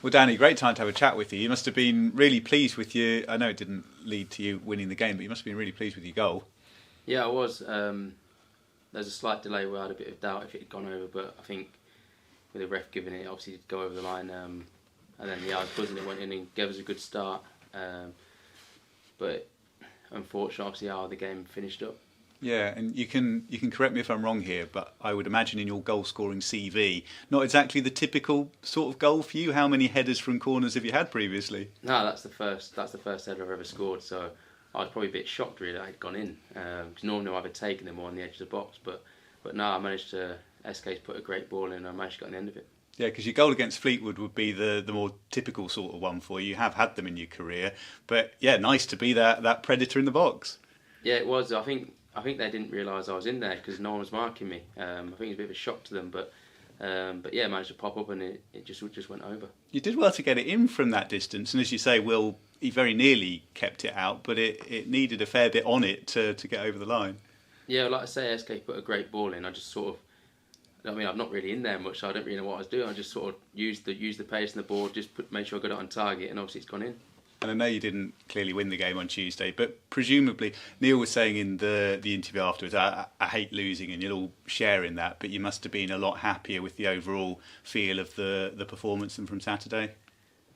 Well, Danny, great time to have a chat with you. You must have been really pleased with your... I know it didn't lead to you winning the game, but you must have been really pleased with your goal. Yeah, I was. There's a slight delay where I had a bit of doubt if it had gone over, but I think with the ref giving it, obviously did go over the line. And then, I was buzzing it went in and gave us a good start. But unfortunately, obviously, how the game finished up. Yeah, and you can correct me if I'm wrong here, but I would imagine in your goal-scoring CV, not exactly the typical sort of goal for you. How many headers from corners have you had previously? No, that's the first header I've ever scored. So I was probably a bit shocked really that I'd gone in. Because normally I've either taken them or on the edge of the box, but no, I managed to. SK's put a great ball in, and I managed to get on the end of it. Yeah, because your goal against Fleetwood would be the more typical sort of one for you. You have had them in your career, but yeah, nice to be that predator in the box. Yeah, it was. I think they didn't realise I was in there because no one was marking me. I think it was a bit of a shock to them, but yeah, I managed to pop up and it just went over. You did well to get it in from that distance, and as you say, Will, he very nearly kept it out, but it needed a fair bit on it to get over the line. Yeah, like I say, SK put a great ball in. I just sort of, I mean, I'm not really in there much, so I don't really know what I was doing. I just sort of used the pace and the ball, just made sure I got it on target, and obviously it's gone in. And I know you didn't clearly win the game on Tuesday, but presumably, Neil was saying in the interview afterwards, I hate losing, and you'll all share in that, but you must have been a lot happier with the overall feel of the performance than from Saturday.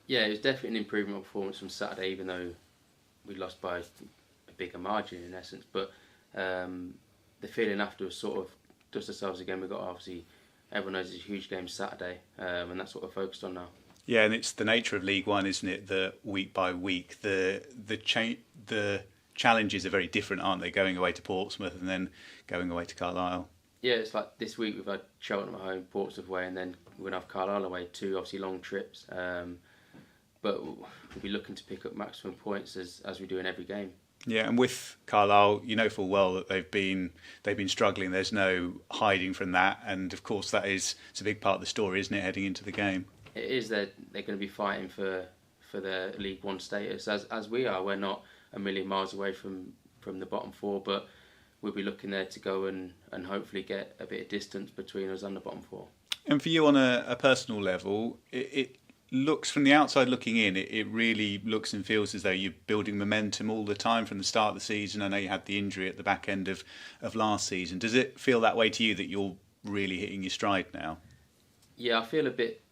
Yeah, it was definitely an improvement of performance from Saturday, even though we lost by a bigger margin in essence. But the feeling after was sort of dust ourselves again. We got obviously everyone knows it's a huge game Saturday, and that's what we're focused on now. Yeah, and it's the nature of League One, isn't it? That week by week, the challenges are very different, aren't they? Going away to Portsmouth and then going away to Carlisle. Yeah, it's like this week we've had Cheltenham at home, Portsmouth away, and then we're going to have Carlisle away. Two obviously long trips, but we'll be looking to pick up maximum points as we do in every game. Yeah, and with Carlisle, you know full well that they've been struggling. There's no hiding from that, and of course it's a big part of the story, isn't it? Heading into the game. It is. They're going to be fighting for their League One status as we are. We're not a million miles away from the bottom four, but we'll be looking there to go and hopefully get a bit of distance between us and the bottom four. And for you on a personal level, it looks from the outside looking in, it really looks and feels as though you're building momentum all the time from the start of the season. I know you had the injury at the back end of last season. Does it feel that way to you, that you're really hitting your stride now? Yeah, I feel a bit.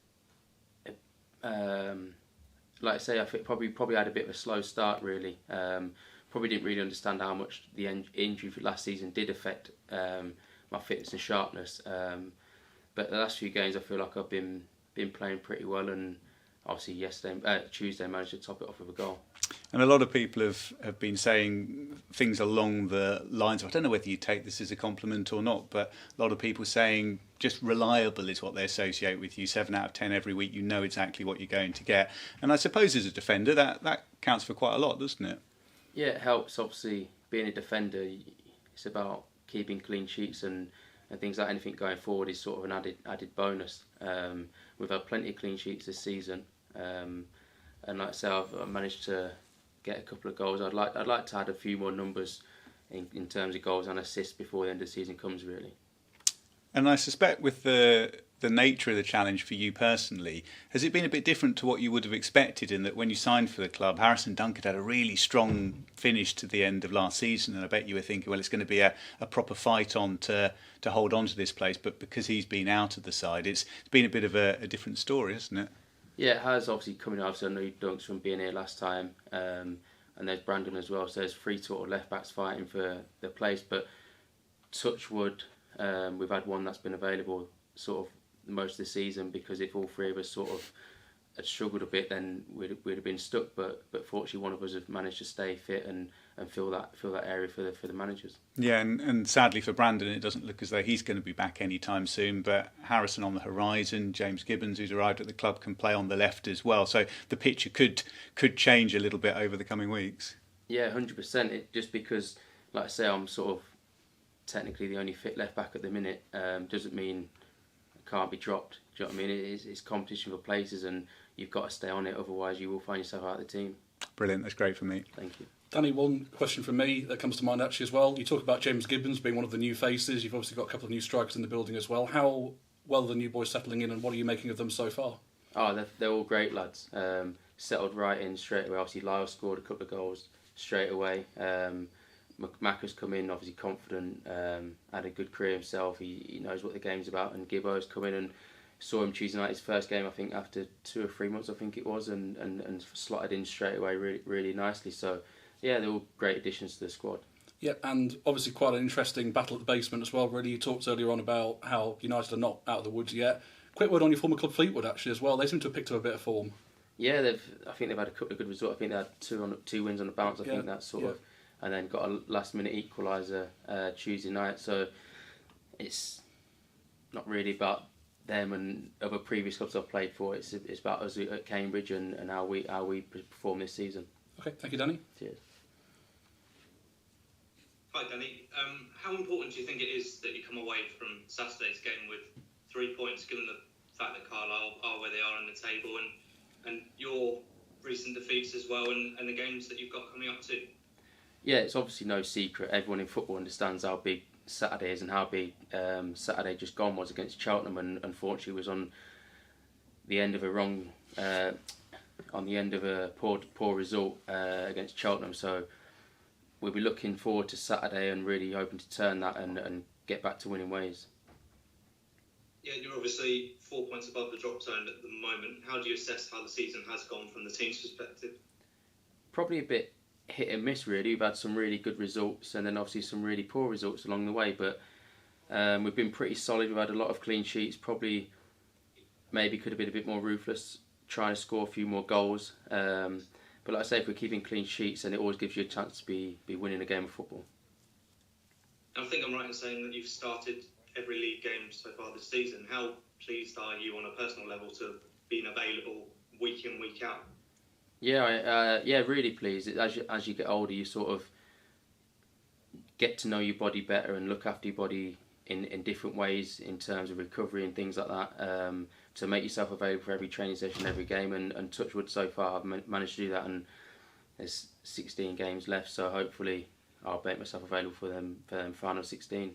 Like I say, I think probably had a bit of a slow start really. Probably didn't really understand how much the injury for last season did affect my fitness and sharpness. But the last few games I feel like I've been playing pretty well, and obviously Tuesday managed to top it off with a goal. And a lot of people have been saying things along the lines of, I don't know whether you take this as a compliment or not, but a lot of people saying just reliable is what they associate with you. 7 out of 10 every week, you know exactly what you're going to get. And I suppose as a defender, that counts for quite a lot, doesn't it? Yeah, it helps. Obviously, being a defender, it's about keeping clean sheets and things like anything going forward is sort of an added bonus. We've had plenty of clean sheets this season, and like I say, I've managed to get a couple of goals. I'd like to add a few more numbers in terms of goals and assists before the end of the season comes, really. And I suspect with the nature of the challenge for you personally, has it been a bit different to what you would have expected, in that when you signed for the club, Harrison Dunk had a really strong finish to the end of last season, and I bet you were thinking, well, it's going to be a proper fight on to hold on to this place, but because he's been out of the side, it's been a bit of a different story, hasn't it? Yeah, it has. Obviously coming out, I know Dunks from being here last time, and there's Brandon as well, so there's 3 sort of left backs fighting for the place, but touch wood, we've had one that's been available sort of most of the season, because if all 3 of us sort of had struggled a bit, then we'd have been stuck. But fortunately, one of us have managed to stay fit and fill that area for the managers. Yeah, and sadly for Brandon, it doesn't look as though he's going to be back anytime soon. But Harrison on the horizon, James Gibbons, who's arrived at the club, can play on the left as well. So the picture could change a little bit over the coming weeks. Yeah, 100%. It just because, like I say, I'm sort of technically the only fit left back at the minute. Doesn't mean I can't be dropped. Do you know what I mean? It's competition for places, and you've got to stay on it. Otherwise, you will find yourself out of the team. Brilliant. That's great for me. Thank you. Danny, one question from me that comes to mind actually as well. You talk about James Gibbons being one of the new faces. You've obviously got a couple of new strikers in the building as well. How well are the new boys settling in, and what are you making of them so far? Oh, they're all great lads. Settled right in straight away. Obviously, Lyle scored a couple of goals straight away. Macca's come in obviously confident, had a good career himself. He knows what the game's about. And Gibbo's come in and saw him Tuesday night, his first game, I think, after 2 or 3 months, I think it was, and slotted in straight away really, really nicely. So, yeah, they're all great additions to the squad. Yeah, and obviously quite an interesting battle at the basement as well, really. You talked earlier on about how United are not out of the woods yet. Quick word on your former club Fleetwood, actually, as well. They seem to have picked up a bit of form. Yeah, I think they've had a couple of good results. I think they had two wins on the bounce, I think, that sort of, and then got a last-minute equaliser Tuesday night. So it's not really about them and other previous clubs I've played for. It's about us at Cambridge and how we perform this season. Okay, thank you, Danny. Cheers. Hi, Danny. How important do you think it is that you come away from Saturday's game with 3 points, given the fact that Carlisle are where they are in the table, and your recent defeats as well, and the games that you've got coming up too? Yeah, it's obviously no secret. Everyone in football understands how big Saturday is and how big Saturday just gone was against Cheltenham, and unfortunately was on the end of a poor result against Cheltenham. So we'll be looking forward to Saturday and really hoping to turn that and get back to winning ways. Yeah, you're obviously 4 points above the drop zone at the moment. How do you assess how the season has gone from the team's perspective? Probably a bit hit and miss, really. We've had some really good results and then obviously some really poor results along the way, but we've been pretty solid. We've had a lot of clean sheets. Probably maybe could have been a bit more ruthless, trying to score a few more goals. But like I say, if we're keeping clean sheets, then it always gives you a chance to be winning a game of football. I think I'm right in saying that you've started every league game so far this season. How pleased are you on a personal level to being available week in, week out? Yeah, really pleased. As you get older, you sort of get to know your body better and look after your body in different ways in terms of recovery and things like that, to make yourself available for every training session, every game, and touch wood, so far I've managed to do that, and there's 16 games left, so hopefully I'll make myself available for them final 16.